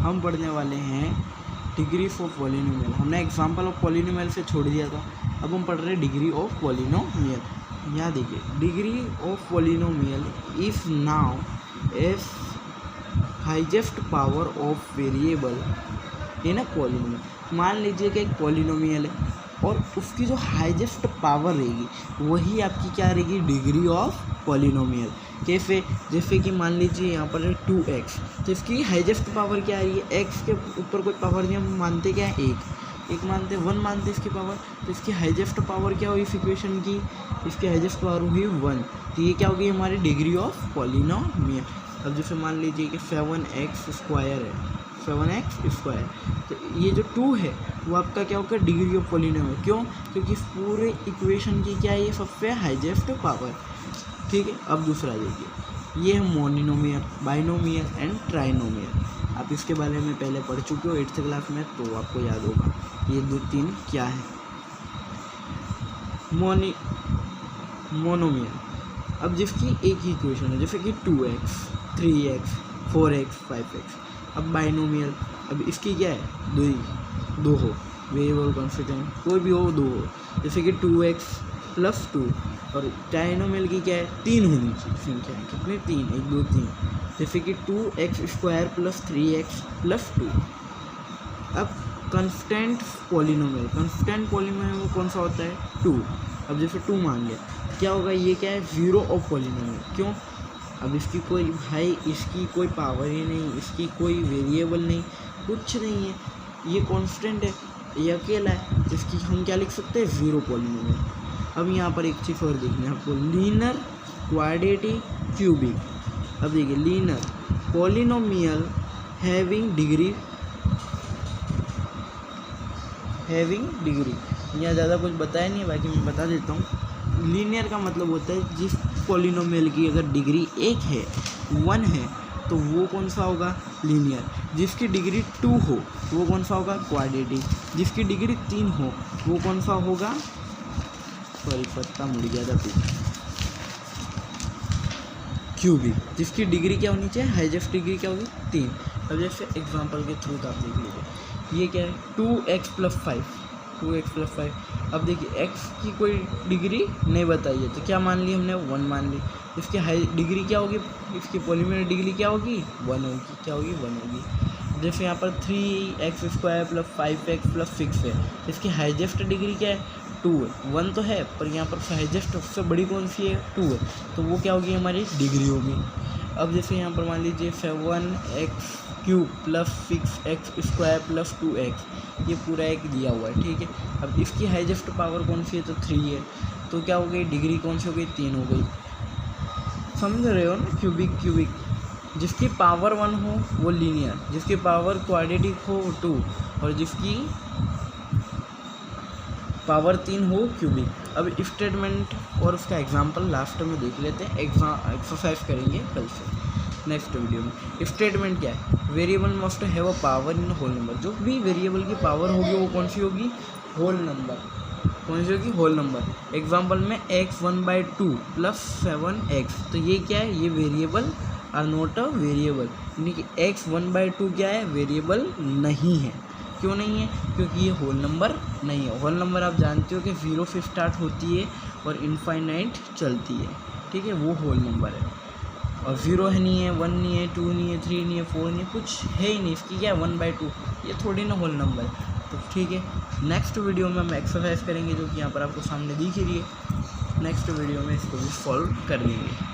हम पढ़ने वाले हैं डिग्री ऑफ पॉलिनोमियल। हमने एग्जांपल ऑफ पॉलिनोमियल से छोड़ दिया था, अब हम पढ़ रहे हैं डिग्री ऑफ पॉलिनोमियल। यहाँ देखिए, degree of polynomial if now if highest power of variable in a polynomial. मान लीजिए कि एक पॉलिनोमियल है और उसकी जो हाईएस्ट पावर रहेगी वही आपकी क्या रहेगी, डिग्री ऑफ पॉलिनोमियल। कैसे, जैसे कि मान लीजिए यहाँ पर 2x, तो इसकी हाईएस्ट पावर क्या आ रही है, x के ऊपर कोई पावर नहीं, हम मानते क्या है, एक मानते 1 मानते इसकी पावर, तो इसकी हाईएस्ट पावर क्या हुई इस इक्वेशन की, इसकी हाईएस्ट पावर हुई 1, तो ये क्या होगी हमारी डिग्री ऑफ पॉलिनोमियल। अब जैसे मान लीजिए कि 7x स्क्वायर है, 7x स्क्वायर, तो ये जो 2 है वो आपका क्या होगा, डिग्री ऑफ पॉलिनोमियल। क्यों, क्योंकि इस पूरे इक्वेशन की क्या है, ये सबसे हाईएस्ट पावर। ठीक है, अब दूसरा देखिए, ये है मोनोमियल, बाइनोमियल एंड ट्राइनोमियल। आप इसके बारे में पहले पढ़ चुके हो 8th क्लास में, तो आपको याद होगा ये 2-3 क्या है। मोनोमियल, अब जिसकी एक ही इक्वेशन है, जैसे कि 2x 3x 4x 5x। अब बाइनोमियल, अब इसकी क्या है, दो हो, वेरिएबल कॉन्स्टेंट कोई भी हो, 2 हो, जैसे कि 2x + 2। और ट्राइनोमियल की क्या है, 3 होनी चाहिए संख्या, कितने, 3, 1 2 3, जैसे कि 2x² + 3x + 2। अब कांस्टेंट पॉलिनोमियल, कांस्टेंट पॉलिनोमियल कौन सा होता है, 2। अब जैसे 2 मान लिया, क्या होगा, ये क्या है, ज़ीरो ऑफ पॉलिनोमियल। क्यों, अब इसकी कोई भाई, इसकी कोई पावर ही नहीं, इसकी कोई वेरिएबल नहीं, कुछ नहीं है, ये कांस्टेंट है, ये अकेला है, जिसकी हम क्या लिख सकते हैं, ज़ीरो पॉलिनोमियल। अब यहाँ पर एक चीज़ और देखनी है आपको, लीनियर, क्वाड्रेटिक, क्यूबिक। अब देखिए, लीनियर पॉलिनोमियल हैविंग डिग्री, यहाँ ज़्यादा कुछ बताया नहीं है, बाकी मैं बता देता हूँ। लीनियर का मतलब होता है जिस पॉलिनोमियल की अगर डिग्री 1 है, 1 है, तो वो कौन सा होगा, लीनियर। जिसकी डिग्री 2 हो वो कौन सा होगा, क्वाड्रेटिक। जिसकी डिग्री 3 हो वो कौन सा होगा, सॉरी पत्ता मुड़ गया था पीछे, क्यूबिक। जिसकी डिग्री क्या होनी चाहिए, हाईएस्ट डिग्री क्या होगी, 3। अब जैसे एग्जांपल के थ्रू आप देख लीजिए, ये क्या है, 2x + 5, 2x + 5। अब देखिए, x की कोई डिग्री नहीं बताई है, तो क्या मान ली हमने, 1 मान ली। इसकी हाई डिग्री क्या होगी, इसकी पॉलिनोमियल डिग्री क्या होगी, 1 होगी, क्या होगी, 1 होगी। जैसे यहाँ पर 3x² + 5x + 6 है, इसकी हाईएस्ट डिग्री क्या है, 2 है। 1 तो है, पर यहाँ पर हाईएस्ट सबसे बड़ी कौन सी है, 2 है, तो वो क्या होगी, हमारी डिग्री होगी। अब जैसे यहाँ पर मान लीजिए 7x³ + 6x² + 2x, ये पूरा एक दिया हुआ है, ठीक है। अब इसकी हाईएस्ट पावर कौन सी है, तो 3 है, तो क्या हो गई, डिग्री कौन सी हो गई, 3 हो गई। समझ रहे हो ना, क्यूबिक। जिसकी पावर 1 हो वो लीनियर, जिसकी पावर क्वाड्रेटिक हो वो 2, और जिसकी पावर 3 हो क्यूबिक। अब स्टेटमेंट और उसका एग्जांपल लास्ट में देख लेते हैं, एक्सरसाइज करेंगे कल से नेक्स्ट वीडियो में। स्टेटमेंट क्या है, variable must have a power in whole number. जो भी वेरिएबल की पावर होगी वो कौन सी होगी, होल नंबर। कौन सी होगी, होल नंबर। एग्जांपल में x1/2 + 7x, तो ये क्या है, ये variable are not a variable, यानी कि x1/2 क्या है, वेरिएबल नहीं है। क्यों नहीं है, क्योंकि ये होल नंबर नहीं है। होल नंबर आप जानते हो कि 0 से स्टार्ट होती है और इनफाइनाइट चलती है, ठीक है, वो होल नंबर है। और 0 है नहीं है, 1 नहीं है, 2 नहीं है, 3 नहीं है, 4 नहीं है, कुछ है ही नहीं, इसकी क्या है, 1/2, ये थोड़ी ना होल नंबर है। तो ठीक है, नेक्स्ट वीडियो में हम एक्सरसाइज करेंगे जो कि यहाँ पर आपको सामने दिख ही रही है। नेक्स्ट वीडियो में इसको भी सॉल्व कर लेंगे।